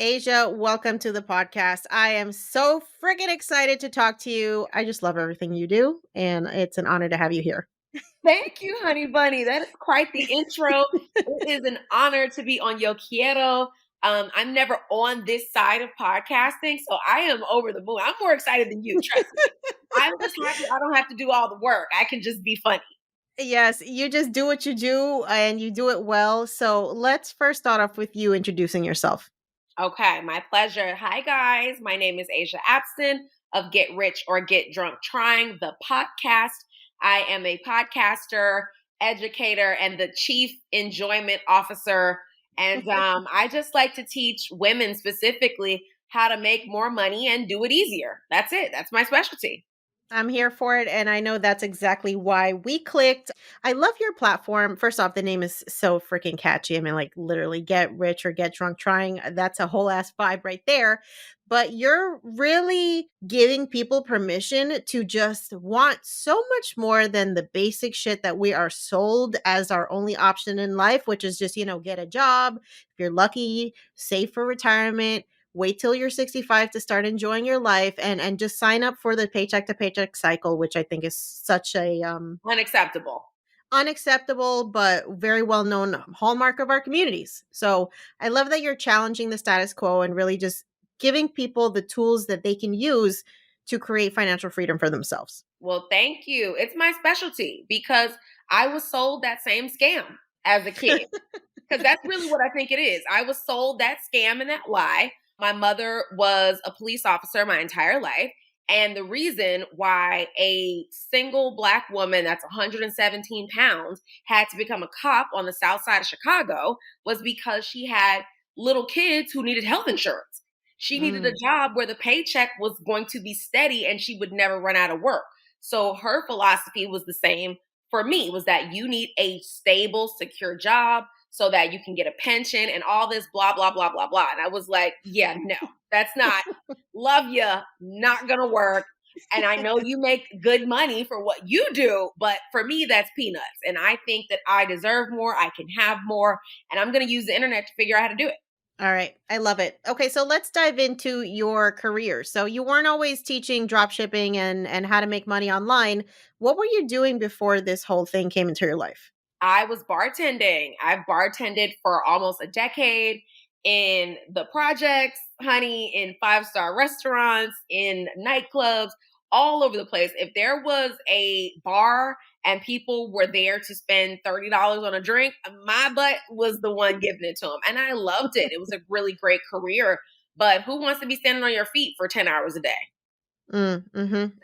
Asia, welcome to the podcast. I am so freaking excited to talk to you. I just love everything you do, and it's an honor to have you here. Thank you, honey bunny. That is quite the intro. It is an honor to be on Yo Quiero. I'm never on this side of podcasting, so I am over the moon. I'm more excited than you, trust me. I'm just happy I don't have to do all the work. I can just be funny. Yes, you just do what you do and you do it well. So let's first start off with you introducing yourself. Okay, my pleasure. Hi, guys. My name is Asia Abston of Get Rich or Get Drunk Trying, the podcast. I am a podcaster, educator, and the chief enjoyment officer. And I just like to teach women specifically how to make more money and do it easier. That's it. That's my specialty. I'm here for it, and I know that's exactly why we clicked. I love your platform. First off, the name is so freaking catchy. I mean, like literally get rich or get drunk trying. That's a whole ass vibe right there. But you're really giving people permission to just want so much more than the basic shit that we are sold as our only option in life, which is just, get a job. If you're lucky, save for retirement, wait till you're 65 to start enjoying your life and just sign up for the paycheck to paycheck cycle, which I think is such a Unacceptable. unacceptable but very well known hallmark of our communities. So I love that you're challenging the status quo and really just giving people the tools that they can use to create financial freedom for themselves. Well, thank you. It's my specialty because I was sold that same scam as a kid. Because that's really what I think it is. I was sold that scam and that lie. My mother was a police officer my entire life. And the reason why a single Black woman that's 117 pounds had to become a cop on the south side of Chicago was because she had little kids who needed health insurance. She needed a Mm. job where the paycheck was going to be steady and she would never run out of work. So her philosophy was the same for me, was that you need a stable, secure job so that you can get a pension and all this blah, blah, blah, blah, blah. And I was like, yeah, no, that's not, love ya, not gonna work. And I know you make good money for what you do, but for me, that's peanuts. And I think that I deserve more, I can have more, and I'm gonna use the internet to figure out how to do it. All right. I love it. Okay, so let's dive into your career. So you weren't always teaching drop shipping and how to make money online. What were you doing before this whole thing came into your life? I was bartending. I've bartended for almost a decade in the projects, honey, in five-star restaurants, in nightclubs, all over the place. If there was a bar and people were there to spend $30 on a drink, my butt was the one giving it to them. And I loved it. It was a really great career. But who wants to be standing on your feet for 10 hours a day?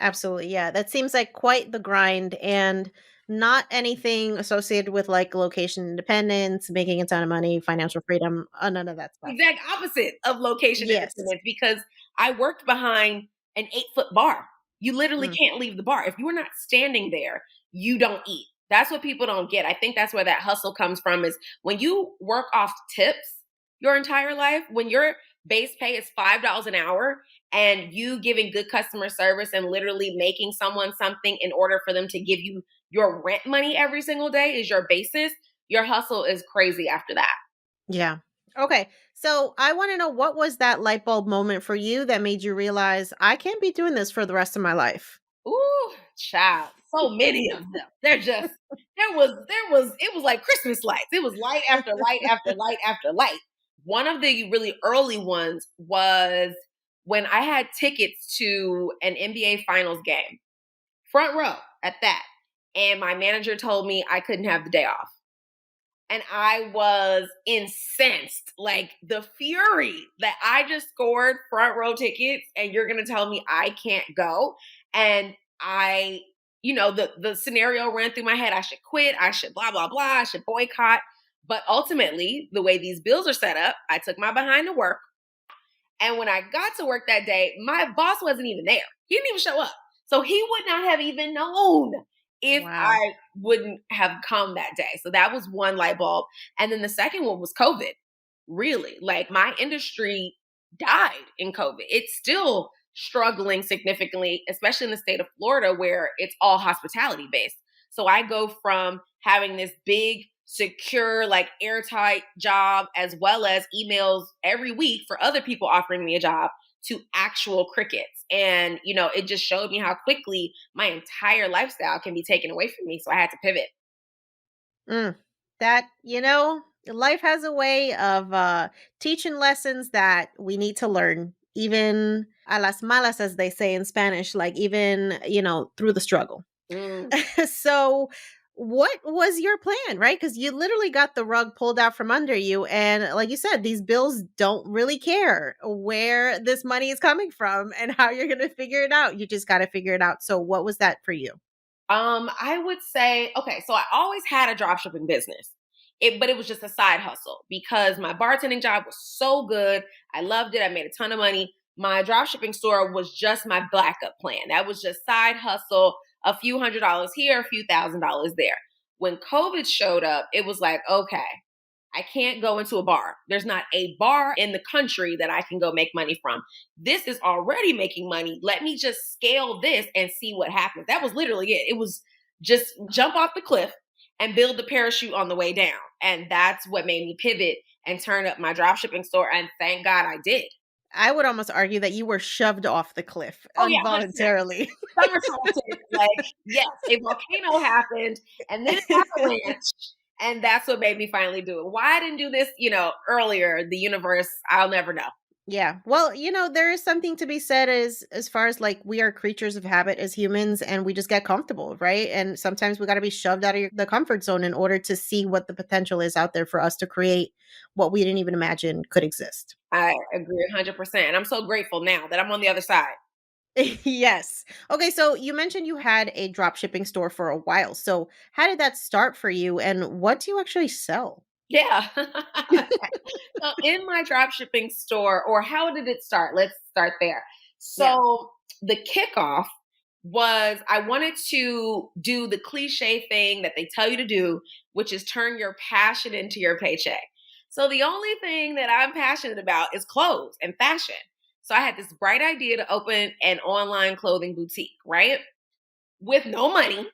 Absolutely. Yeah. That seems like quite the grind and not anything associated with like location independence, making a ton of money, financial freedom, none of that stuff. Exact opposite of location Yes. independence because I worked behind an 8-foot bar. You literally Mm. can't leave the bar. If you are not standing there, you don't eat. That's what people don't get. I think that's where that hustle comes from is when you work off tips your entire life, when your base pay is $5 an hour and you giving good customer service and literally making someone something in order for them to give you your rent money every single day is your basis, your hustle is crazy after that. Yeah. Okay. So I want to know, what was that light bulb moment for you that made you realize I can't be doing this for the rest of my life? Ooh, child. So many of them. It was like Christmas lights. It was light after light after light after light. One of the really early ones was when I had tickets to an NBA finals game, front row at that. And my manager told me I couldn't have the day off. And I was incensed, like the fury that I just scored front row tickets and you're going to tell me I can't go. And I, the scenario ran through my head. I should quit. I should blah, blah, blah. I should boycott. But ultimately, the way these bills are set up, I took my behind to work. And when I got to work that day, my boss wasn't even there. He didn't even show up. So he would not have even known if Wow. I wouldn't have come that day. So that was one light bulb. And then the second one was COVID. Really, like my industry died in COVID. It's still struggling significantly, especially in the state of Florida where it's all hospitality based. So I go from having this big secure, like airtight job, as well as emails every week for other people offering me a job, to actual crickets. And, it just showed me how quickly my entire lifestyle can be taken away from me. So I had to pivot. Mm. That, life has a way of teaching lessons that we need to learn, even a las malas, as they say in Spanish, like even, through the struggle. Mm. So, what was your plan, right? Because you literally got the rug pulled out from under you. And like you said, these bills don't really care where this money is coming from and how you're going to figure it out. You just got to figure it out. So, what was that for you? I would say, okay, so I always had a dropshipping business. But it was just a side hustle because my bartending job was so good. I loved it. I made a ton of money. My dropshipping store was just my backup plan. That was just side hustle, a few $100s here, a few $1,000s there. When COVID showed up, it was like, okay, I can't go into a bar. There's not a bar in the country that I can go make money from. This is already making money. Let me just scale this and see what happens. That was literally it. It was just jump off the cliff and build the parachute on the way down. And that's what made me pivot and turn up my dropshipping store. And thank God I did. I would almost argue that you were shoved off the cliff Oh, yeah, 100%. involuntarily. Somersaulted. Like, yes, a volcano happened and then an avalanche. And that's what made me finally do it. Why I didn't do this, earlier, the universe, I'll never know. Yeah. Well, there is something to be said as far as like we are creatures of habit as humans and we just get comfortable, right? And sometimes we got to be shoved out of the comfort zone in order to see what the potential is out there for us to create what we didn't even imagine could exist. I agree 100%. And I'm so grateful now that I'm on the other side. Yes. Okay, so you mentioned you had a drop shipping store for a while. So, how did that start for you and what do you actually sell? Yeah. So in my drop shipping store, or how did it start? Let's start there. Yeah. So the kickoff was I wanted to do the cliche thing that they tell you to do, which is turn your passion into your paycheck. So the only thing that I'm passionate about is clothes and fashion. So I had this bright idea to open an online clothing boutique, right? With no money,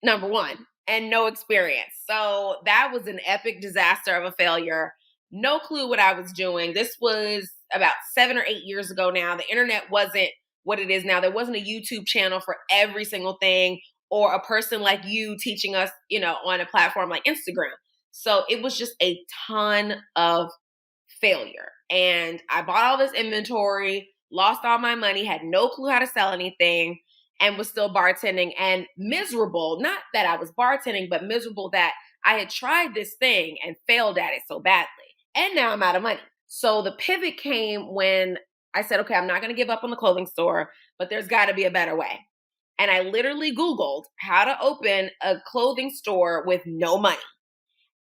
number one, and no experience. So that was an epic disaster of a failure. No clue what I was doing. This was about 7 or 8 years ago now. The internet wasn't what it is now. There wasn't a YouTube channel for every single thing or a person like you teaching us, on a platform like Instagram. So it was just a ton of failure. And I bought all this inventory, lost all my money, had no clue how to sell anything, and was still bartending and miserable. Not that I was bartending, but miserable that I had tried this thing and failed at it so badly. And now I'm out of money. So the pivot came when I said, okay, I'm not going to give up on the clothing store, but there's got to be a better way. And I literally Googled how to open a clothing store with no money.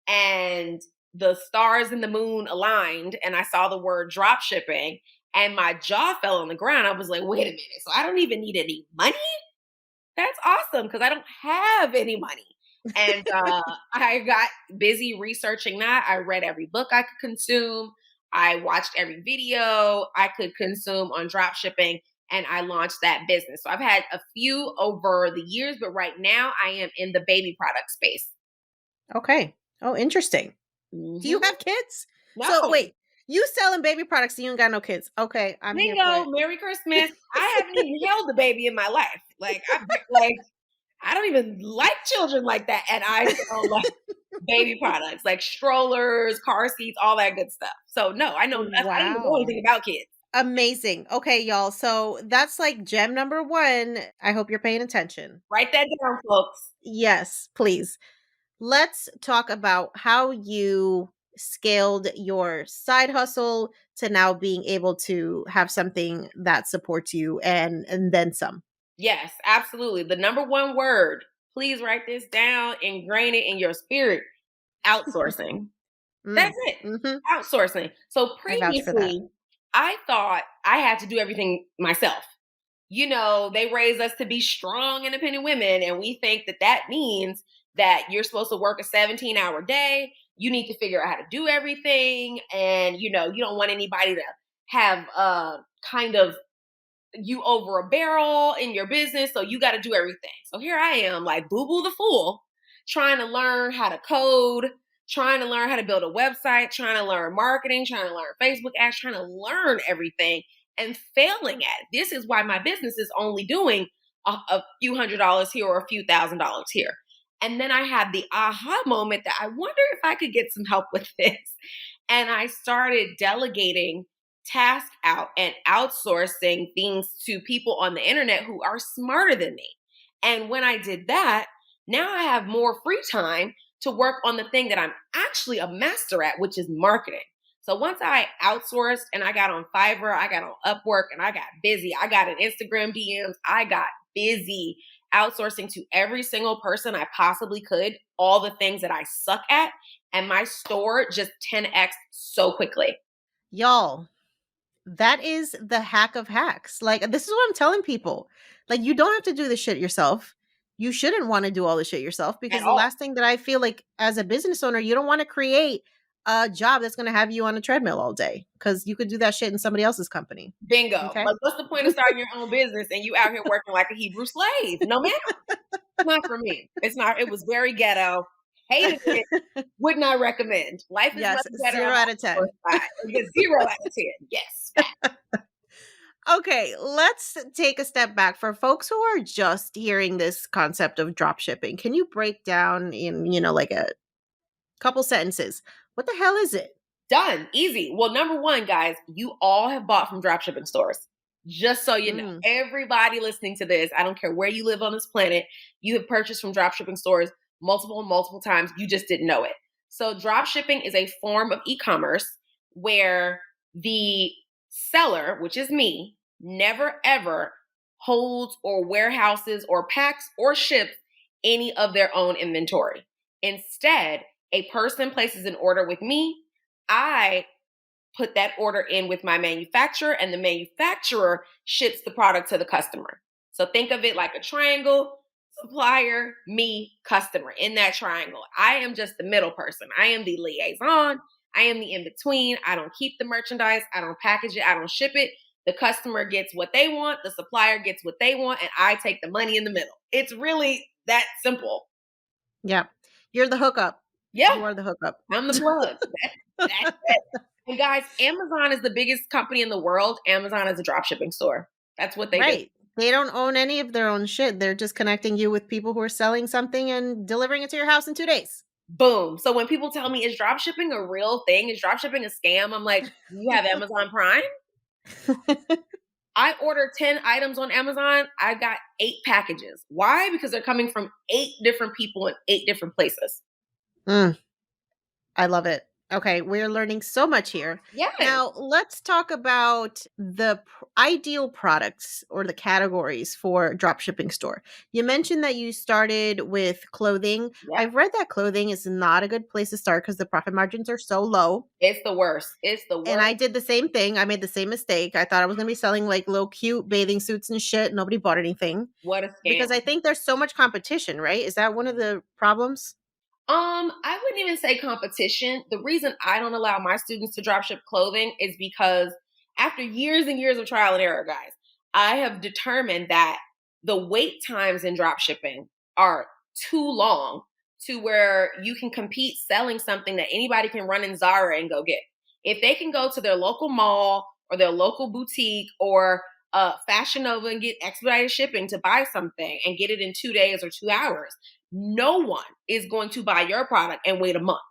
And the stars and the moon aligned, and I saw the word drop shipping, and my jaw fell on the ground. I was like, wait a minute. So I don't even need any money? That's awesome because I don't have any money. And I got busy researching that. I read every book I could consume. I watched every video I could consume on drop shipping, and I launched that business. So I've had a few over the years, but right now I am in the baby product space. Okay. Oh, interesting. Do you Hmm. have kids? So, No. wait, you selling baby products and you ain't got no kids. Okay, I'm here for Bingo, it. Merry Christmas. I haven't even held a baby in my life. Like I don't even like children like that, and I sell like baby products, like strollers, car seats, all that good stuff. So no, I know nothing. I don't even know Wow. anything about kids. Amazing. Okay, y'all. So that's like gem number one. I hope you're paying attention. Write that down, folks. Yes, please. Let's talk about how you scaled your side hustle to now being able to have something that supports you and then some. Yes, absolutely. The number one word. Please write this down, ingrain it in your spirit. Outsourcing. That's Mm, it. mhm. Outsourcing. So I vouch for that. previously, I thought I had to do everything myself. They raise us to be strong, independent women, and we think that that means that you're supposed to work a 17-hour day. You need to figure out how to do everything, and you don't want anybody to have kind of you over a barrel in your business, so you got to do everything. So here I am, like Boo Boo the Fool, trying to learn how to code, trying to learn how to build a website, trying to learn marketing, trying to learn Facebook ads, trying to learn everything and failing at it. This is why my business is only doing a few $100s here or a few $1,000s here. And then I had the aha moment that I wonder if I could get some help with this. And I started delegating tasks out and outsourcing things to people on the internet who are smarter than me. And when I did that, now I have more free time to work on the thing that I'm actually a master at, which is marketing. So once I outsourced and I got on Fiverr, I got on Upwork, and I got busy. I got in Instagram DMs. I got busy outsourcing to every single person I possibly could, all the things that I suck at. And my store just 10x so quickly. Y'all, that is the hack of hacks. Like, this is what I'm telling people. Like, you don't have to do this shit yourself. You shouldn't want to do all this shit yourself, At because the all. last thing that I feel like as a business owner, you don't want to create a job that's going to have you on a treadmill all day, because you could do that shit in somebody else's company. Bingo. Okay. Like, what's the point of starting your own business and you out here working like a Hebrew slave? No, ma'am. It's not for me. It's not. It was very ghetto. Hated it. Would not recommend. Life is much Yes. better on 0 out of the outsourced 10. side. You get 0 out of 10. Yes. Okay, let's take a step back. For folks who are just hearing this concept of drop shipping, can you break down in, like a couple sentences, what the hell is it? Done. Easy. Well, number one, guys, you all have bought from dropshipping stores. Just so you know, Mm, everybody listening to this, I don't care where you live on this planet, you have purchased from dropshipping stores multiple times. You just didn't know it. So, dropshipping is a form of e commerce where the seller, which is me, never ever holds or warehouses or packs or ships any of their own inventory. Instead, a person places an order with me. I put that order in with my manufacturer, and the manufacturer ships the product to the customer. So think of it like a triangle: supplier, me, customer. In that triangle, I am just the middle person. I am the liaison. I am the in between. I don't keep the merchandise. I don't package it. I don't ship it. The customer gets what they want. The supplier gets what they want. And I take the money in the middle. It's really that simple. yeah. You're the hookup. Yeah, You are the hookup. I'm the plug. That's it. And guys, Amazon is the biggest company in the world. Amazon is a drop shipping store. That's what they do. Right. They don't own any of their own shit. They're just connecting you with people who are selling something and delivering it to your house in 2 days. Boom. So when people tell me, is drop shipping a real thing? Is drop shipping a scam? I'm like, you have Amazon Prime? I ordered 10 items on Amazon. I got 8 packages. Why? Because they're coming from 8 different people in 8 different places. Mm, I love it. Okay, we're learning so much here. Yes. Now, let's talk about the ideal products or the categories for dropshipping store. You mentioned that you started with clothing. Yes. I've read that clothing is not a good place to start because the profit margins are so low. It's the worst. It's the worst. And I did the same thing. I made the same mistake. I thought I was going to be selling like little cute bathing suits and shit. Nobody bought anything What a scam. because I think there's so much competition, right? Is that one of the problems? I wouldn't even say competition. The reason I don't allow my students to drop ship clothing is because after years and years of trial and error, guys, I have determined that the wait times in drop shipping are too long to where you can compete selling something that anybody can run in Zara and go get. If they can go to their local mall or their local boutique or Fashion Nova and get expedited shipping to buy something and get it in 2 days or 2 hours, no one is going to buy your product and wait a month.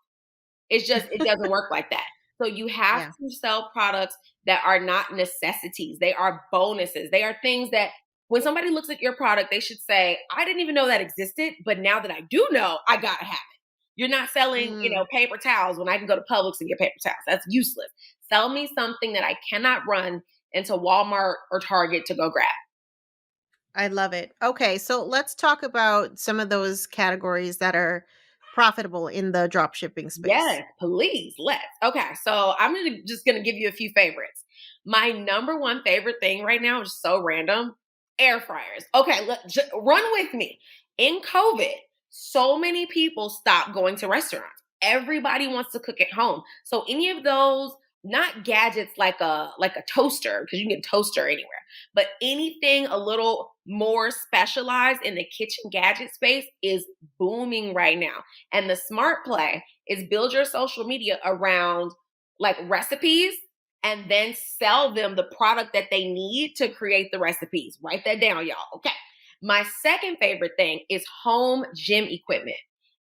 It doesn't work like that. So you have Yeah. to sell products that are not necessities. They are bonuses. They are things that when somebody looks at your product, they should say, I didn't even know that existed, but now that I do know, I gotta have it. You're not selling, Mm, paper towels when I can go to Publix and get paper towels. That's useless. Sell me something that I cannot run into Walmart or Target to go grab. I love it. Okay, so let's talk about some of those categories that are profitable in the drop shipping space. Yes, please, let's. Okay, so I'm just gonna give you a few favorites. My number one favorite thing right now is so random: air fryers. Okay, run with me. In COVID, so many people stopped going to restaurants. Everybody wants to cook at home. So any of those, not gadgets like a toaster, because you can get a toaster anywhere, but anything a little more specialized in the kitchen gadget space is booming right now. And the smart play is build your social media around like recipes and then sell them the product that they need to create the recipes. Write that down, y'all. Okay. My second favorite thing is home gym equipment.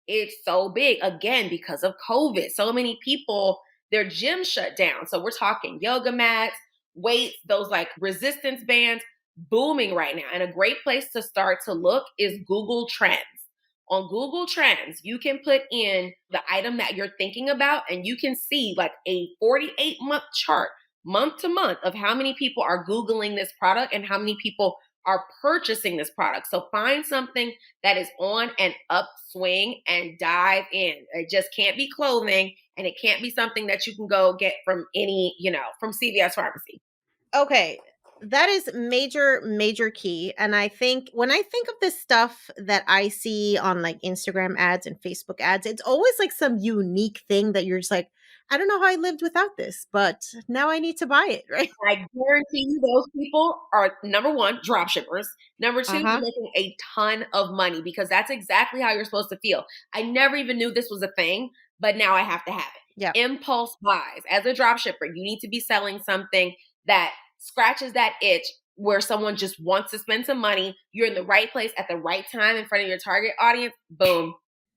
It's so big again because of COVID. So many people, their gym shut down. So we're talking yoga mats, weights, those like resistance bands, booming right now. And a great place to start to look is Google Trends. On Google Trends, you can put in the item that you're thinking about and you can see like a 48-month chart, month to month, of how many people are Googling this product and how many people are purchasing this product. So find something that is on an upswing and dive in. It just can't be clothing and it can't be something that you can go get from any, from CVS pharmacy. Okay. That is major, major key. And I think when I think of the stuff that I see on like Instagram ads and Facebook ads, it's always like some unique thing that you're just like, I don't know how I lived without this, but now I need to buy it, right? I guarantee you those people are number one, drop shippers. Number two, they're Uh-huh. making a ton of money because that's exactly how you're supposed to feel. I never even knew this was a thing, but now I have to have Yeah. it. Impulse buys. As a drop shipper, you need to be selling something that scratches that itch where someone just wants to spend some money. You're in the right place at the right time in front of your target audience. Boom.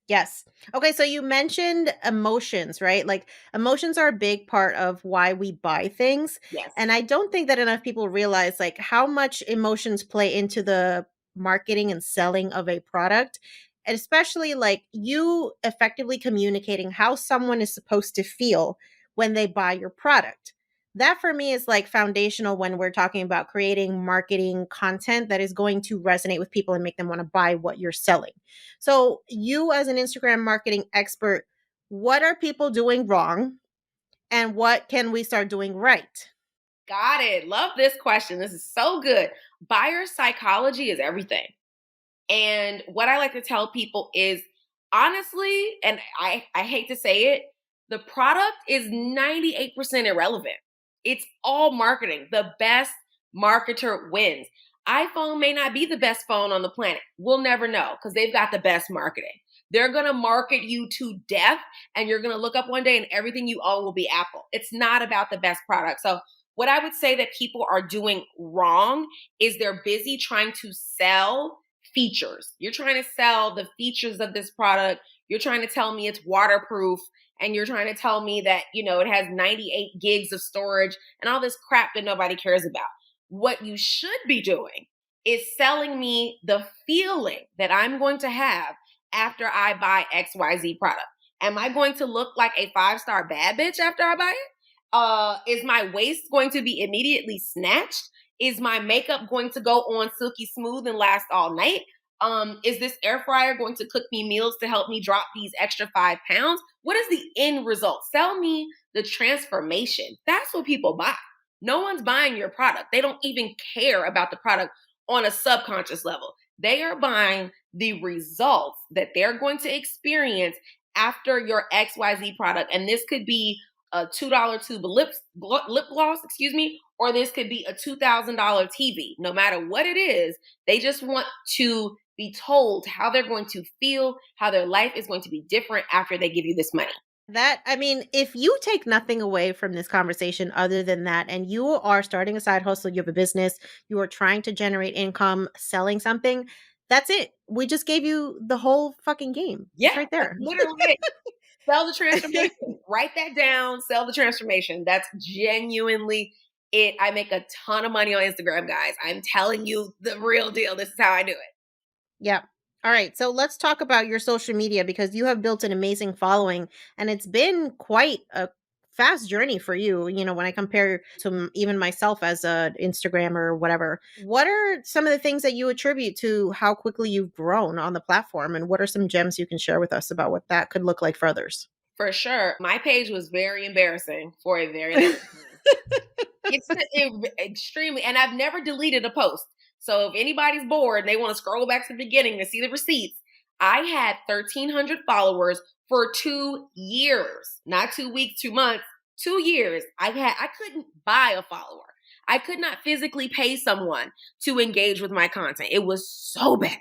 Yes. Okay, so you mentioned emotions, right? Like emotions are a big part of why we buy things. Yes. And I don't think that enough people realize like how much emotions play into the marketing and selling of a product. And especially like you effectively communicating how someone is supposed to feel when they buy your product. That for me is like foundational when we're talking about creating marketing content that is going to resonate with people and make them want to buy what you're selling. So, you as an Instagram marketing expert, what are people doing wrong and what can we start doing right? Got it. Love this question. This is so good. Buyer psychology is everything. And what I like to tell people is honestly, and I hate to say it, the product is 98% irrelevant. It's all marketing. The best marketer wins. iPhone may not be the best phone on the planet. We'll never know because they've got the best marketing. They're going to market you to death, and you're going to look up one day and everything you own will be Apple. It's not about the best product. So, what I would say that people are doing wrong is they're busy trying to sell features. You're trying to sell the features of this product. You're trying to tell me it's waterproof and you're trying to tell me that, it has 98 gigs of storage and all this crap that nobody cares about. What you should be doing is selling me the feeling that I'm going to have after I buy XYZ product. Am I going to look like a 5-star bad bitch after I buy it? Is my waist going to be immediately snatched? Is my makeup going to go on silky smooth and last all night? Is this air fryer going to cook me meals to help me drop these extra 5 pounds? What is the end result? Sell me the transformation. That's what people buy. No one's buying your product. They don't even care about the product on a subconscious level. They are buying the results that they're going to experience after your XYZ product. And this could be a $2 tube of lip gloss, or this could be a $2,000 TV. No matter what it is, they just want to be told how they're going to feel, how their life is going to be different after they give you this money. I mean, if you take nothing away from this conversation other than that, and you are starting a side hustle, you have a business, you are trying to generate income selling something, that's it. We just gave you the whole fucking game. It's Yeah, right that's there. literally it. Sell the transformation. Write that down. Sell the transformation. That's genuinely it. I make a ton of money on Instagram, guys. I'm telling you the real deal. This is how I do it. Yeah. All right. So let's talk about your social media because you have built an amazing following and it's been quite a fast journey for you. When I compare to even myself as a Instagrammer or whatever, what are some of the things that you attribute to how quickly you've grown on the platform? And what are some gems you can share with us about what that could look like for others? For sure. My page was very embarrassing for a very long time. Extremely, and I've never deleted a post. So if anybody's bored and they want to scroll back to the beginning to see the receipts, I had 1,300 followers for 2 years, not 2 weeks, 2 months, 2 years. I couldn't buy a follower. I could not physically pay someone to engage with my content. It was so bad.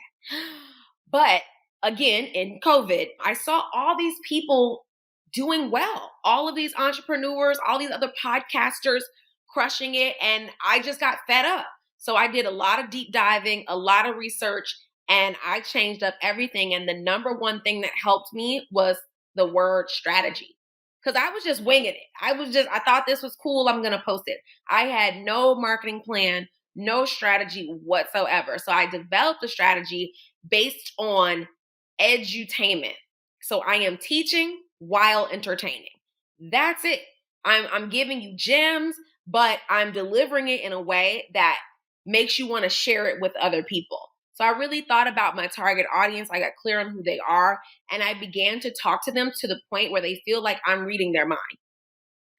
But again, in COVID, I saw all these people doing well. All of these entrepreneurs, all these other podcasters crushing it. And I just got fed up. So I did a lot of deep diving, a lot of research, and I changed up everything. And the number one thing that helped me was the word strategy. Because I was just winging it. I thought this was cool. I'm going to post it. I had no marketing plan, no strategy whatsoever. So I developed a strategy based on edutainment. So I am teaching while entertaining. That's it. I'm giving you gems, but I'm delivering it in a way that makes you want to share it with other people. So I really thought about my target audience. I got clear on who they are, and I began to talk to them to the point where they feel like I'm reading their mind.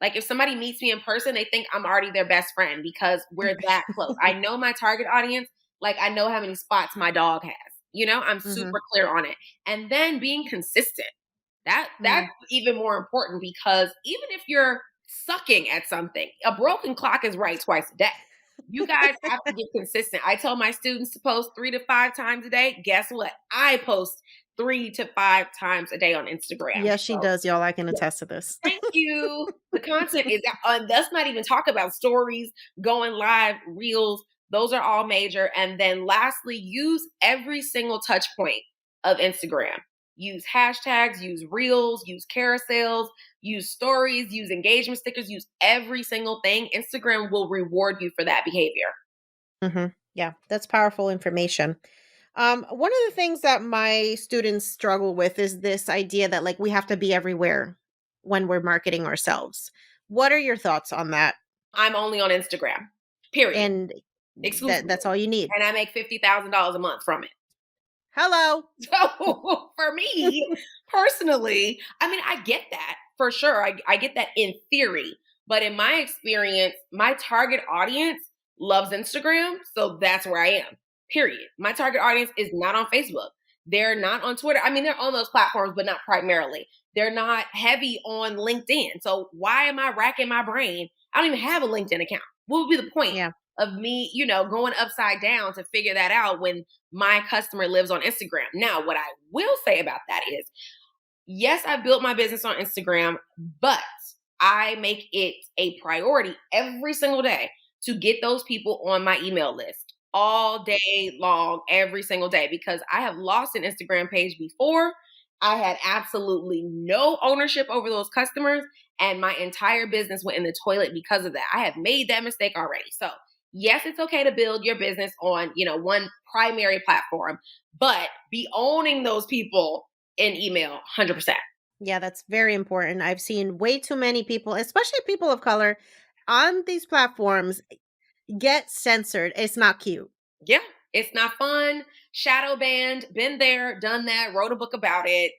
Like if somebody meets me in person, they think I'm already their best friend because we're that close. I know my target audience, like I know how many spots my dog has. I'm Mm-hmm. super clear on it. And then being consistent. That's Mm. even more important because even if you're sucking at something, a broken clock is right twice a day. You guys have to get consistent. I tell my students to post 3 to 5 times a day. Guess what? I post 3 to 5 times a day on Instagram. Yes, she So does, y'all. I can yeah, attest to this. thank you. The content is, let's not even talk about stories, going live, reels. Those are all major. And then lastly, use every single touch point of Instagram. Use hashtags, use reels, use carousels, use stories, use engagement stickers, use every single thing. Instagram will reward you for that behavior. Hmm. Yeah, that's powerful information. One of the things that my students struggle with is this idea that like we have to be everywhere when we're marketing ourselves. What are your thoughts on that? I'm only on Instagram, period, And that's exclusively. all you need. And I make $50,000 a month from it. Hello. So for me personally, I mean, I get that for sure. I get that in theory. But in my experience, my target audience loves Instagram. So that's where I am, period. My target audience is not on Facebook. They're not on Twitter. I mean, they're on those platforms, but not primarily. They're not heavy on LinkedIn. So why am I racking my brain? I don't even have a LinkedIn account. What would be the point Yeah. of me, going upside down to figure that out when my customer lives on Instagram? Now, what I will say about that is, yes, I built my business on Instagram, but I make it a priority every single day to get those people on my email list all day long, every single day, because I have lost an Instagram page before. I had absolutely no ownership over those customers, and my entire business went in the toilet because of that. I have made that mistake already. So, yes, it's okay to build your business on, one primary platform, but be owning those people in email 100%. Yeah, that's very important. I've seen way too many people, especially people of color, on these platforms get censored. It's not cute. Yeah, it's not fun. Shadow banned, been there, done that, wrote a book about it.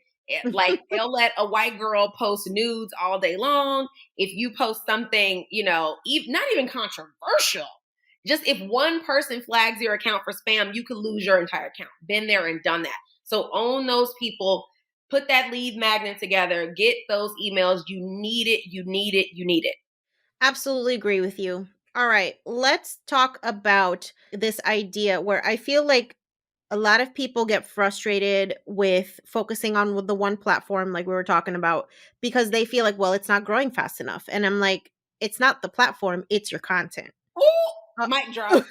Like they'll let a white girl post nudes all day long. If you post something, not even controversial, just if one person flags your account for spam, you could lose your entire account. Been there and done that. So own those people, put that lead magnet together, get those emails. You need it, you need it, you need it. Absolutely agree with you. All right, let's talk about this idea where I feel like a lot of people get frustrated with focusing on the one platform, like we were talking about, because they feel like, well, it's not growing fast enough. And I'm like, it's not the platform, it's your content. Ooh, Uh, mic drop.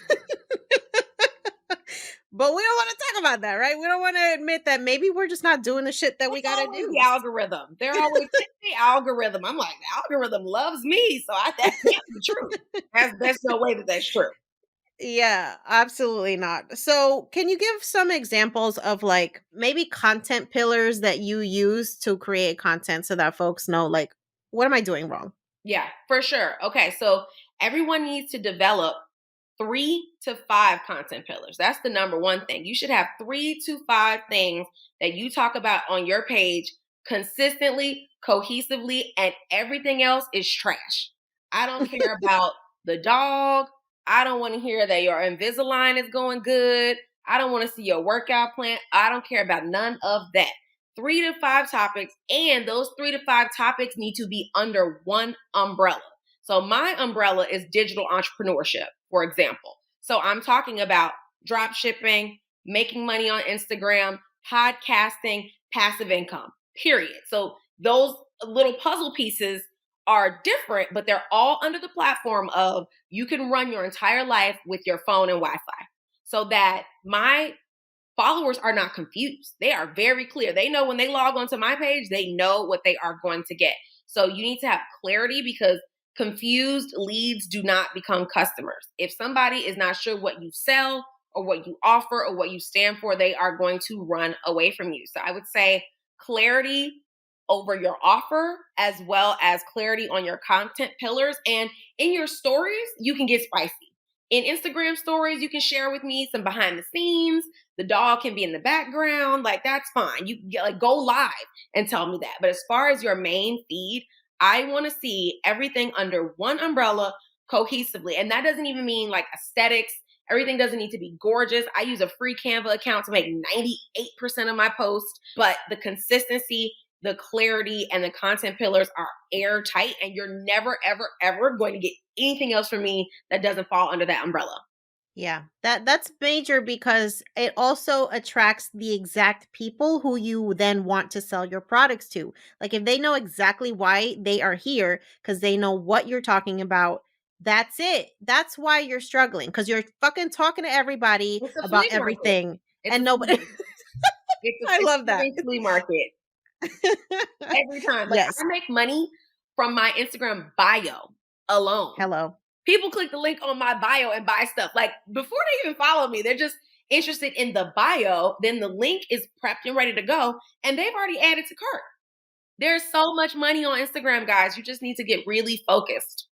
but we don't want to talk about that, right? We don't want to admit that maybe we're just not doing the shit that we It's got to always the do. algorithm. They're always the algorithm. I'm like, the algorithm loves me, so that can't be true. There's no way that that's true. Yeah, absolutely not. So, can you give some examples of like maybe content pillars that you use to create content so that folks know, like, what am I doing wrong? Yeah, for sure. Okay, so everyone needs to develop 3 to 5 content pillars. That's the number one thing. You should have 3 to 5 things that you talk about on your page consistently, cohesively, and everything else is trash. I don't care about the dog. I don't want to hear that your Invisalign is going good. I don't want to see your workout plan. I don't care about none of that. 3 to 5 topics, and those 3 to 5 topics need to be under one umbrella. So my umbrella is digital entrepreneurship, for example. So I'm talking about drop shipping, making money on Instagram, podcasting, passive income, period. So those little puzzle pieces are different, but they're all under the platform of you can run your entire life with your phone and Wi-Fi, so that my followers are not confused. They are very clear. They know when they log onto my page, they know what they are going to get. So you need to have clarity, because confused leads do not become customers. If somebody is not sure what you sell or what you offer or what you stand for, they are going to run away from you. So I would say clarity over your offer, as well as clarity on your content pillars. And in your stories, you can get spicy. In Instagram stories, you can share with me some behind the scenes. The dog can be in the background. Like, that's fine. You can get, like, go live and tell me that. But as far as your main feed, I want to see everything under one umbrella cohesively. And that doesn't even mean like aesthetics. Everything doesn't need to be gorgeous. I use a free Canva account to make 98% of my posts, but the consistency, the clarity, and the content pillars are airtight, and you're never, ever, ever going to get anything else from me that doesn't fall under that umbrella. Yeah, that's major because it also attracts the exact people who you then want to sell your products to. Like if they know exactly why they are here because they know what you're talking about, that's it. That's why you're struggling, because you're fucking talking to everybody It's a about flea market. everything It's and a nobody. I it's love a that. giving flea market every time. Like, Yes. I make money from my Instagram bio alone. Hello. People click the link on my bio and buy stuff. Like, before they even follow me, they're just interested in the bio. Then the link is prepped and ready to go, and they've already added to cart. There's so much money on Instagram, guys. You just need to get really focused.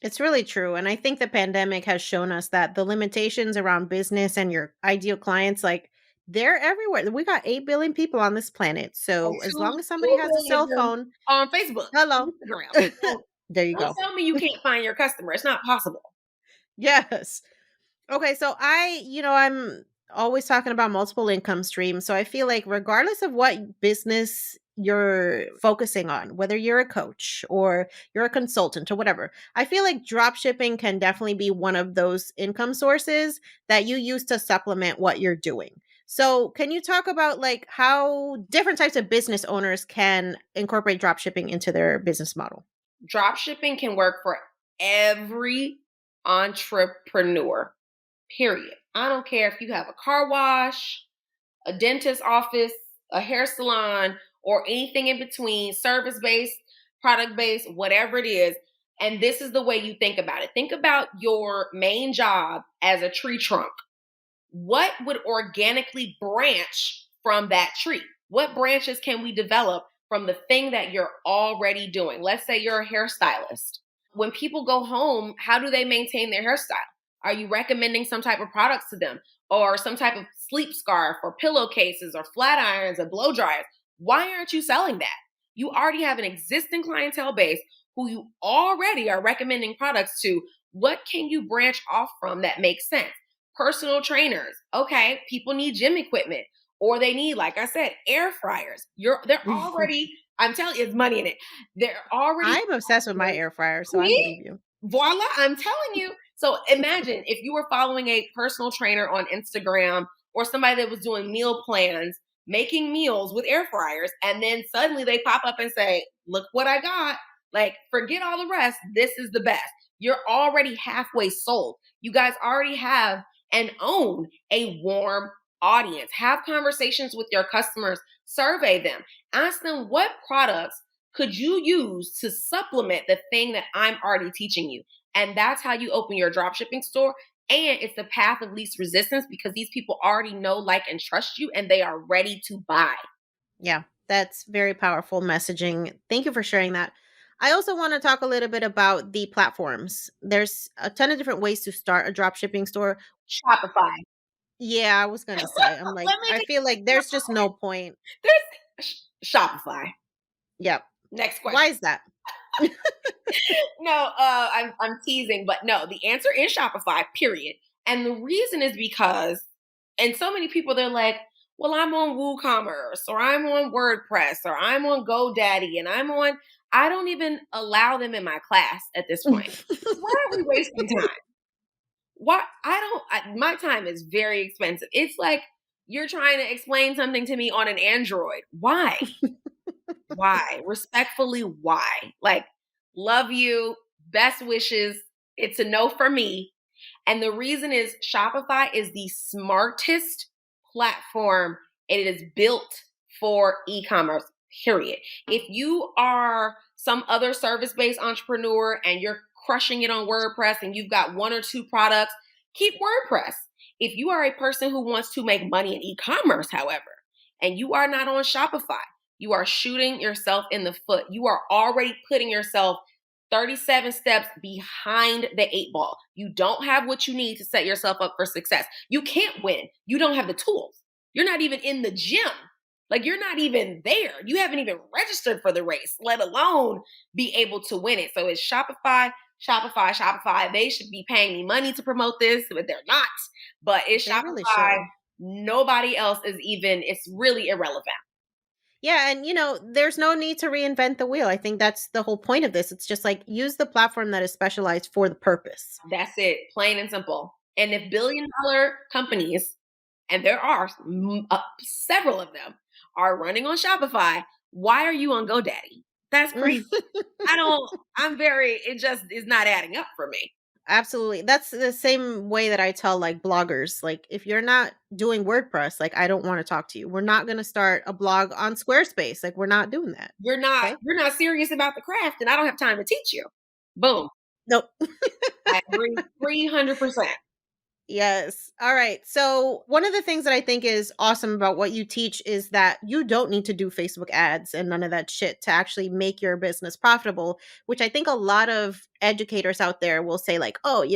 It's really true. And I think the pandemic has shown us that the limitations around business and your ideal clients, like they're everywhere. We got 8 billion people on this planet. And So as two, long as somebody two has a billion of cell them phone, on Facebook, hello. Instagram. So There you don't go. tell me you can't find your customer. It's not possible. Yes. Okay, so I'm always talking about multiple income streams. So I feel like regardless of what business you're focusing on, whether you're a coach or you're a consultant or whatever, I feel like drop shipping can definitely be one of those income sources that you use to supplement what you're doing. So, can you talk about like how different types of business owners can incorporate drop shipping into their business model? Drop shipping can work for every entrepreneur, period. I don't care if you have a car wash, a dentist office, a hair salon, or anything in between, service based, product based, whatever it is. And this is the way you think about it. Think about your main job as a tree trunk. What would organically branch from that tree? What branches can we develop from the thing that you're already doing? Let's say you're a hairstylist. When people go home, how do they maintain their hairstyle? Are you recommending some type of products to them, or some type of sleep scarf or pillowcases or flat irons or blow dryers? Why aren't you selling that? You already have an existing clientele base who you already are recommending products to. What can you branch off from that makes sense? Personal trainers. Okay, people need gym equipment, or they need, like I said, air fryers. They're already, I'm telling you, it's money in it. They're already I'm obsessed with my air fryer, so I see? believe you. Voila, I'm telling you. So imagine if you were following a personal trainer on Instagram, or somebody that was doing meal plans, making meals with air fryers, and then suddenly they pop up and say, "Look what I got." Like, forget all the rest. This is the best. You're already halfway sold. You guys already have and own a warm audience. Have conversations with your customers, survey them, ask them what products could you use to supplement the thing that I'm already teaching you. And that's how you open your dropshipping store. And it's the path of least resistance, because these people already know, like, and trust you, and they are ready to buy. Yeah, that's very powerful messaging. Thank you for sharing that. I also want to talk a little bit about the platforms. There's a ton of different ways to start a drop shipping store. Shopify. Yeah, I was going to say, I'm like, Let me I just, feel like there's just no point. there's Shopify. Yep. Next Why question. is that? No, I'm teasing, but no, the answer is Shopify, period. And the reason is because, and so many people, they're like, well, I'm on WooCommerce, or I'm on WordPress, or I'm on GoDaddy, and I don't even allow them in my class at this point. Because why are we wasting time? Why? My time is very expensive. It's like you're trying to explain something to me on an Android. Why? Why? Respectfully, why? Like, love you, best wishes. It's a no for me. And the reason is Shopify is the smartest platform. It is built for e commerce, period. If you are some other service based entrepreneur and you're crushing it on WordPress and you've got one or two products, keep WordPress. If you are a person who wants to make money in e commerce, however, and you are not on Shopify, you are shooting yourself in the foot. You are already putting yourself 37 steps behind the eight ball. You don't have what you need to set yourself up for success. You can't win. You don't have the tools. You're not even in the gym. Like, you're not even there. You haven't even registered for the race, let alone be able to win it. So it's Shopify, Shopify, Shopify. They should be paying me money to promote this, but they're not. But it's They really Shopify. should. Nobody else is even, it's really irrelevant. Yeah, and there's no need to reinvent the wheel. I think that's the whole point of this. It's just like use the platform that is specialized for the purpose. That's it, plain and simple. And if billion-dollar companies, and there are several of them, are running on Shopify, why are you on GoDaddy? That's crazy. It just is not adding up for me. Absolutely. That's the same way that I tell like bloggers, like if you're not doing WordPress, like I don't want to talk to you. We're not going to start a blog on Squarespace. Like we're not doing that. Okay? You're not serious about the craft, and I don't have time to teach you. Boom. Nope. I agree 300%. Yes. All right. So, one of the things that I think is awesome about what you teach is that you don't need to do Facebook ads and none of that shit to actually make your business profitable, which I think a lot of educators out there will say, like, oh,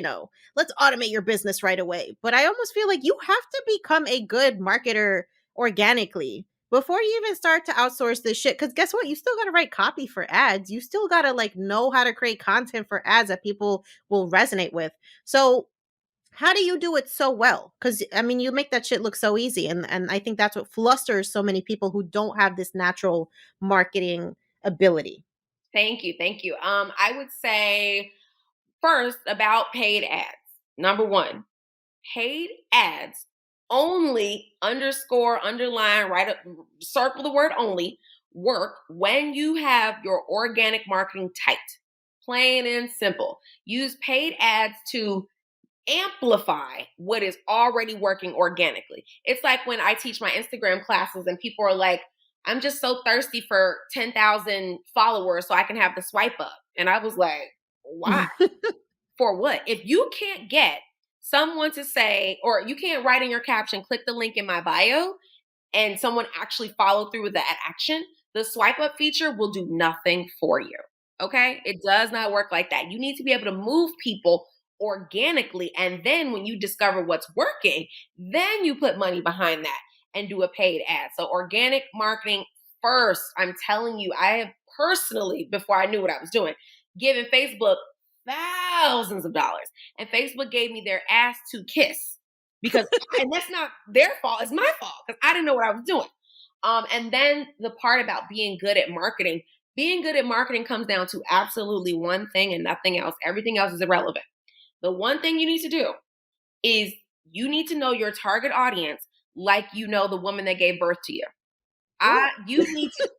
let's automate your business right away. But I almost feel like you have to become a good marketer organically before you even start to outsource this shit. Because guess what? You still got to write copy for ads. You still got to like know how to create content for ads that people will resonate with. So, how do you do it so well? Because I mean, you make that shit look so easy, and I think that's what flusters so many people who don't have this natural marketing ability. Thank you. Thank you. I would say first about paid ads. Number one, paid ads only underscore underline write up circle the word only work when you have your organic marketing tight, plain and simple. Use paid ads to amplify what is already working organically. It's like when I teach my Instagram classes and people are like, I'm just so thirsty for 10,000 followers so I can have the swipe up. And I was like, why? For what? If you can't get someone to say, or you can't write in your caption, click the link in my bio, and someone actually follow through with that action, the swipe up feature will do nothing for you. Okay? It does not work like that. You need to be able to move people organically. And then when you discover what's working, then you put money behind that and do a paid ad. So organic marketing first. I'm telling you, I have personally, before I knew what I was doing, given Facebook thousands of dollars. And Facebook gave me their ass to kiss because, and that's not their fault, it's my fault because I didn't know what I was doing. And then the part about being good at marketing comes down to absolutely one thing and nothing else. Everything else is irrelevant. The one thing you need to do is you need to know your target audience like you know the woman that gave birth to you. You need to,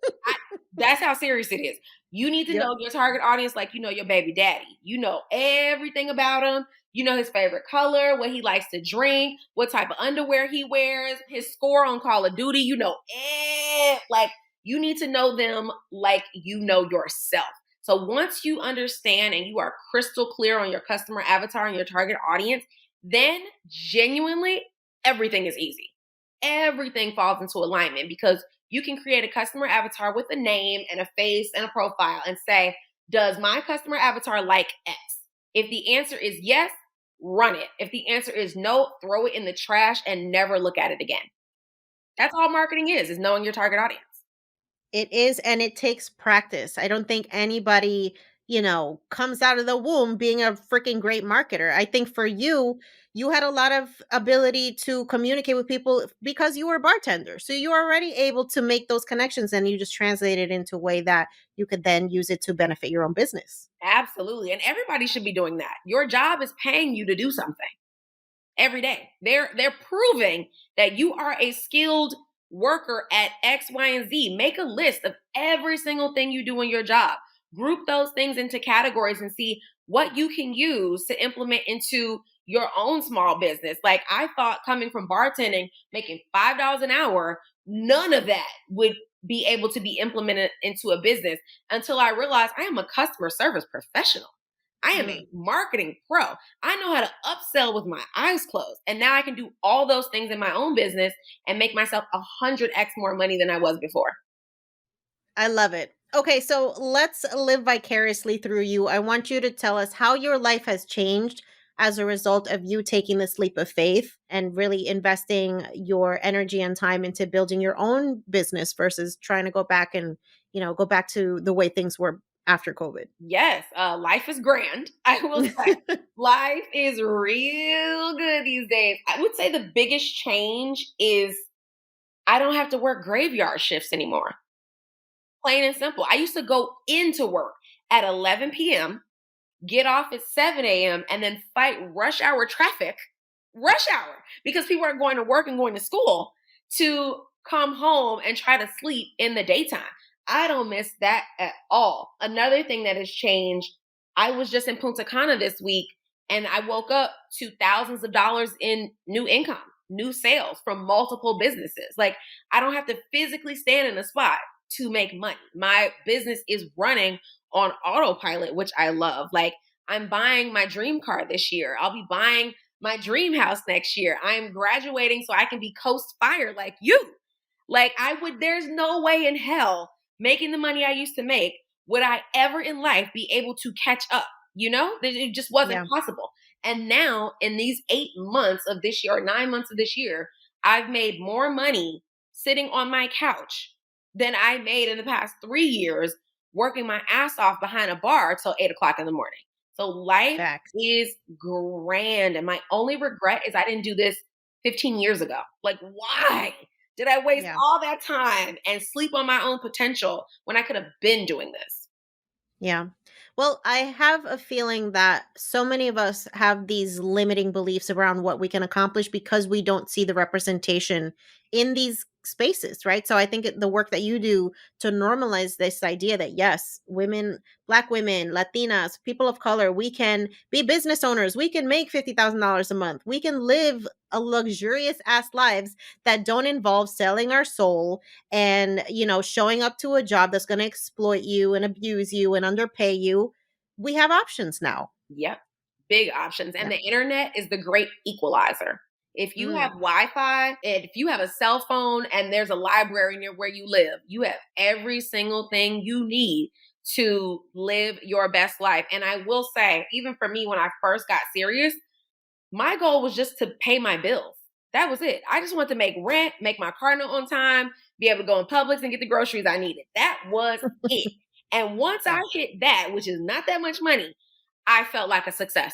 that's how serious it is. You need to Yep. know your target audience like you know your baby daddy. You know everything about him. You know his favorite color, what he likes to drink, what type of underwear he wears, his score on Call of Duty. You know, like you need to know them like you know yourself. So once you understand and you are crystal clear on your customer avatar and your target audience, then genuinely everything is easy. Everything falls into alignment because you can create a customer avatar with a name and a face and a profile and say, does my customer avatar like X? If the answer is yes, run it. If the answer is no, throw it in the trash and never look at it again. That's all marketing is knowing your target audience. It is, and it takes practice. I don't think anybody, comes out of the womb being a freaking great marketer. I think for you, you had a lot of ability to communicate with people because you were a bartender. So you were already able to make those connections and you just translate it into a way that you could then use it to benefit your own business. Absolutely. And everybody should be doing that. Your job is paying you to do something every day. They're proving that you are a skilled worker at X, Y, and Z. Make a list of every single thing you do in your job. Group those things into categories and see what you can use to implement into your own small business. Like I thought coming from bartending, making $5 an hour, none of that would be able to be implemented into a business until I realized I am a customer service professional. I am a Mm. marketing pro. I know how to upsell with my eyes closed. And now I can do all those things in my own business and make myself 100x more money than I was before. I love it. Okay, so let's live vicariously through you. I want you to tell us how your life has changed as a result of you taking this leap of faith and really investing your energy and time into building your own business versus trying to go back and, go back to the way things were after COVID. Yes, life is grand. I will say life is real good these days. I would say the biggest change is I don't have to work graveyard shifts anymore. Plain and simple. I used to go into work at 11 p.m., get off at 7 a.m., and then fight rush hour, because people are going to work and going to school to come home and try to sleep in the daytime. I don't miss that at all. Another thing that has changed, I was just in Punta Cana this week and I woke up to thousands of dollars in new income, new sales from multiple businesses. Like I don't have to physically stand in a spot to make money. My business is running on autopilot, which I love. Like I'm buying my dream car this year. I'll be buying my dream house next year. I'm graduating so I can be coast fire like you. Like there's no way in hell making the money I used to make would I ever in life be able to catch up. It just wasn't Yeah, possible. And now in these 8 months of this year or 9 months of this year, I've made more money sitting on my couch than I made in the past 3 years working my ass off behind a bar till 8 o'clock in the morning. So life facts. is grand. And my only regret is I didn't do this 15 years ago. Like, why did I waste Yeah. all that time and sleep on my own potential when I could have been doing this? Yeah. Well, I have a feeling that so many of us have these limiting beliefs around what we can accomplish because we don't see the representation in these spaces, right? So I think the work that you do to normalize this idea that yes, women, Black women, Latinas, people of color, we can be business owners, we can make $50,000 a month, we can live a luxurious ass lives that don't involve selling our soul and showing up to a job that's going to exploit you and abuse you and underpay you. We have options now. Yep. Big options. Yeah. And the internet is the great equalizer. If you have Mm, Wi Fi, and if you have a cell phone and there's a library near where you live, you have every single thing you need to live your best life. And I will say, even for me, when I first got serious, my goal was just to pay my bills. That was it. I just wanted to make rent, make my car note on time, be able to go in Publix and get the groceries I needed. That was it. And once I yeah. hit that, which is not that much money, I felt like a success.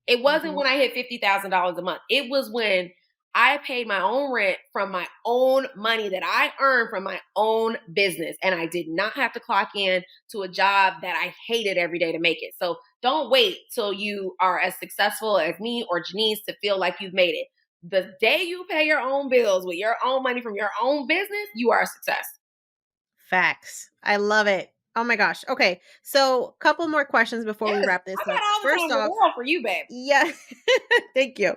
It wasn't Hmm. when I hit $50,000 a month. It was when I paid my own rent from my own money that I earned from my own business. And I did not have to clock in to a job that I hated every day to make it. So don't wait till you are as successful as me or Janice to feel like you've made it. The day you pay your own bills with your own money from your own business, you are a success. Facts. I love it. Oh my gosh. Okay. So, couple more questions before we Yes, wrap I this got up. all the time First in the off, world for you, babe. yeah. Thank you.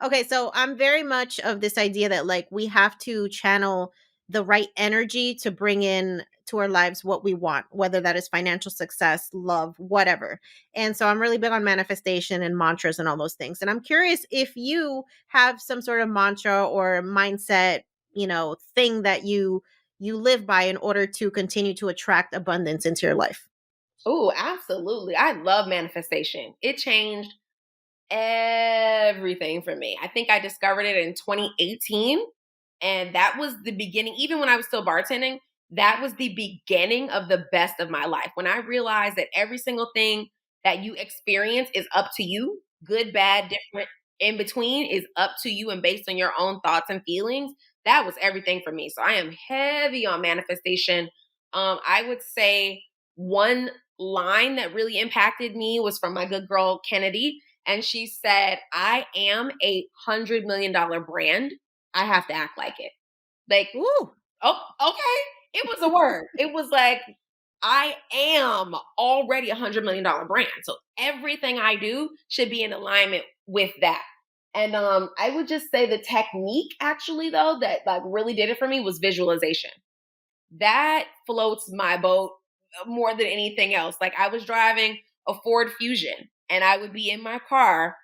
Okay, so I'm very much of this idea that like we have to channel the right energy to bring in to our lives what we want, whether that is financial success, love, whatever. And so I'm really big on manifestation and mantras and all those things. And I'm curious if you have some sort of mantra or mindset, thing that you live by in order to continue to attract abundance into your life. Oh, absolutely. I love manifestation. It changed everything for me. I think I discovered it in 2018. And that was the beginning, even when I was still bartending, that was the beginning of the best of my life. When I realized that every single thing that you experience is up to you, good, bad, different, in between is up to you and based on your own thoughts and feelings. That was everything for me. So I am heavy on manifestation. I would say one line that really impacted me was from my good girl Kennedy. And she said, I am $100 million brand. I have to act like it. Like, Ooh, oh, okay. It was a word. It was like, I am already $100 million brand. So everything I do should be in alignment with that. And I would just say the technique actually though that like really did it for me was visualization. That floats my boat more than anything else. Like I was driving a Ford Fusion and I would be in my car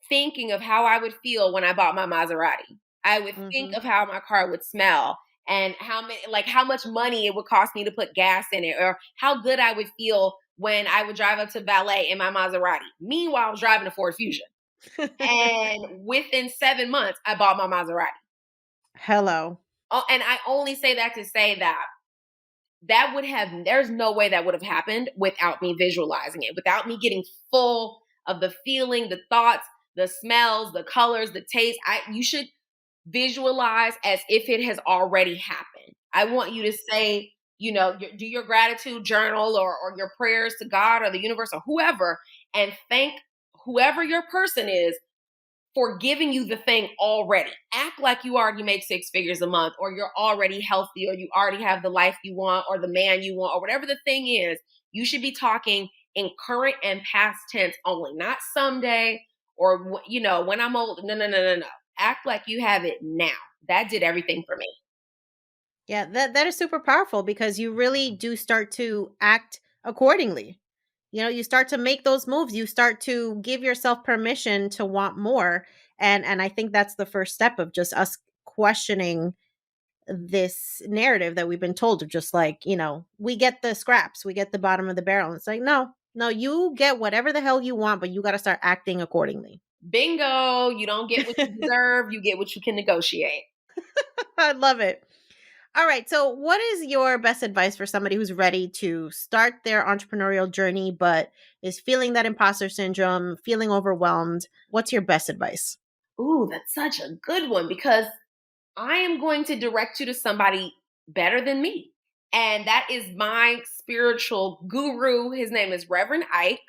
thinking of how I would feel when I bought my Maserati. I would think Mhm. of how my car would smell and how much money it would cost me to put gas in it, or how good I would feel when I would drive up to valet in my Maserati. Meanwhile, I was driving a Ford Fusion. And within 7 months, I bought my Maserati. Hello. Oh, and I only say that to say that there's no way that would have happened without me visualizing it, without me getting full of the feeling, the thoughts, the smells, the colors, the taste. You should visualize as if it has already happened. I want you to say, do your gratitude journal or your prayers to God or the universe or whoever, and thank whoever your person is for giving you the thing already. Act like you already make six figures a month, or you're already healthy, or you already have the life you want, or the man you want, or whatever the thing is. You should be talking in current and past tense only, not someday or, when I'm old. No, no, no, no, no. Act like you have it now. That did everything for me. Yeah, that is super powerful because you really do start to act accordingly. You start to make those moves. You start to give yourself permission to want more. And I think that's the first step of just us questioning this narrative that we've been told of just like, we get the scraps, we get the bottom of the barrel. It's like, no, no, you get whatever the hell you want, but you got to start acting accordingly. Bingo. You don't get what you deserve. You get what you can negotiate. I love it. All right. So, what is your best advice for somebody who's ready to start their entrepreneurial journey, but is feeling that imposter syndrome, feeling overwhelmed? What's your best advice? Ooh, that's such a good one because I am going to direct you to somebody better than me. And that is my spiritual guru. His name is Reverend Ike.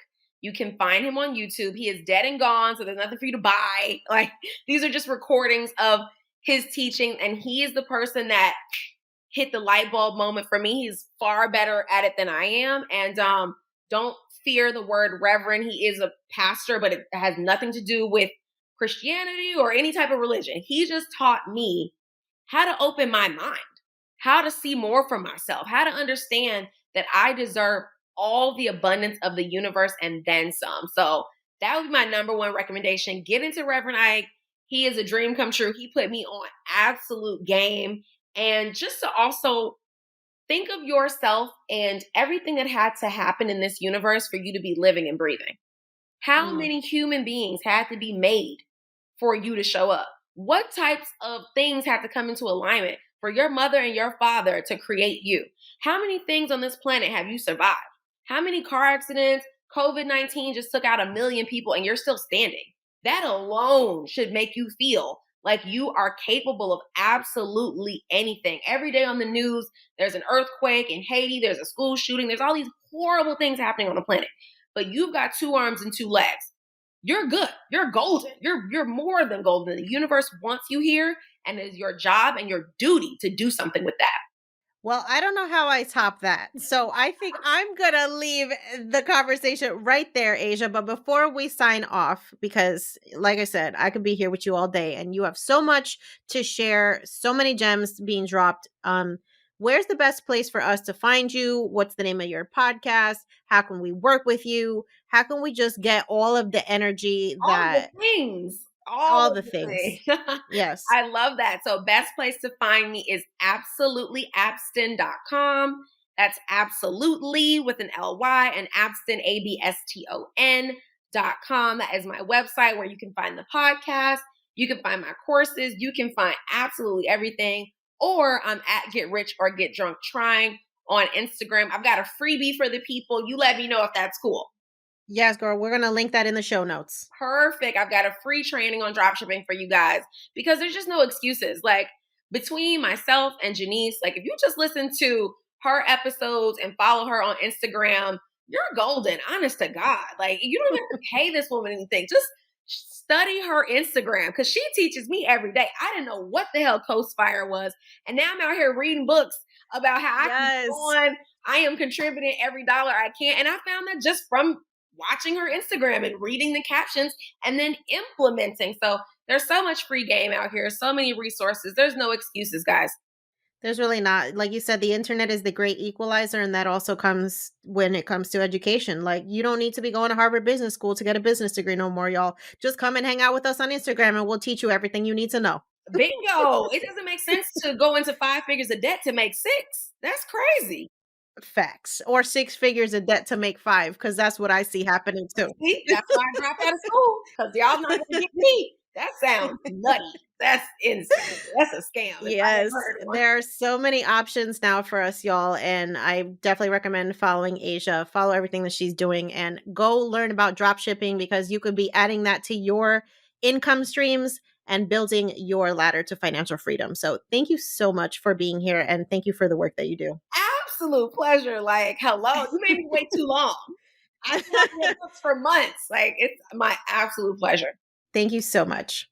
You can find him on YouTube. He is dead and gone, so there's nothing for you to buy. Like, these are just recordings of his teaching. And he is the person that hit the light bulb moment for me. He's far better at it than I am. And don't fear the word reverend. He is a pastor, but it has nothing to do with Christianity or any type of religion. He just taught me how to open my mind, how to see more for myself, how to understand that I deserve all the abundance of the universe and then some. So that would be my number one recommendation. Get into Reverend Ike. He is a dream come true. He put me on absolute game. And just to also think of yourself and everything that had to happen in this universe for you to be living and breathing. How Mm. many human beings had to be made for you to show up? What types of things have to come into alignment for your mother and your father to create you? How many things on this planet have you survived? How many car accidents? COVID-19 just took out 1 million people and you're still standing. That alone should make you feel like you are capable of absolutely anything. Every day on the news, there's an earthquake in Haiti, there's a school shooting, there's all these horrible things happening on the planet. But you've got 2 arms and 2 legs. You're good. You're golden. You're more than golden. The universe wants you here, and it is your job and your duty to do something with that. Well, I don't know how I top that. So I think I'm going to leave the conversation right there, Asia. But before we sign off, because like I said, I could be here with you all day and you have so much to share, so many gems being dropped. Where's the best place for us to find you? What's the name of your podcast? How can we work with you? How can we just get all of the energy All that the things. All all of the the things? things. Yes. I love that. So best place to find me is absolutelyabston.com. That's absolutely with an LY and Abston, ABSTON.com. That is my website where you can find the podcast. You can find my courses. You can find absolutely everything. Or I'm at Get Rich or Get Drunk Trying on Instagram. I've got a freebie for the people. You let me know if that's cool. Yes, girl. We're going to link that in the show notes. Perfect. I've got a free training on dropshipping for you guys because there's just no excuses. Like between myself and Janice, like if you just listen to her episodes and follow her on Instagram, you're golden, honest to God. Like you don't even have to pay this woman anything. Just study her Instagram because she teaches me every day. I didn't know what the hell Coastfire was. And now I'm out here reading books about how I can go Yes. on. I am contributing every dollar I can. And I found that just from watching her Instagram and reading the captions and then implementing. So there's so much free game out here, so many resources. There's no excuses, guys. There's really not. Like you said, the internet is the great equalizer, and that also comes when it comes to education. Like, you don't need to be going to Harvard Business School to get a business degree no more, y'all. Just come and hang out with us on Instagram, and we'll teach you everything you need to know. Bingo. It doesn't make sense to go into 5 figures of debt to make six. That's crazy. Facts. Or 6 figures of debt to make 5, because that's what I see happening too. See, that's why I dropped out of school because y'all not gonna get me. That sounds nutty. That's insane. That's a scam if I ever Yes, heard one. there are so many options now for us, y'all, and I definitely recommend following Asia. Follow everything that she's doing and go learn about drop shipping, because you could be adding that to your income streams and building your ladder to financial freedom. So, thank you so much for being here, and thank you for the work that you do. Absolute pleasure. Like, hello, you made me wait too long. I sat on your books for months. Like, it's my absolute pleasure. Thank you so much.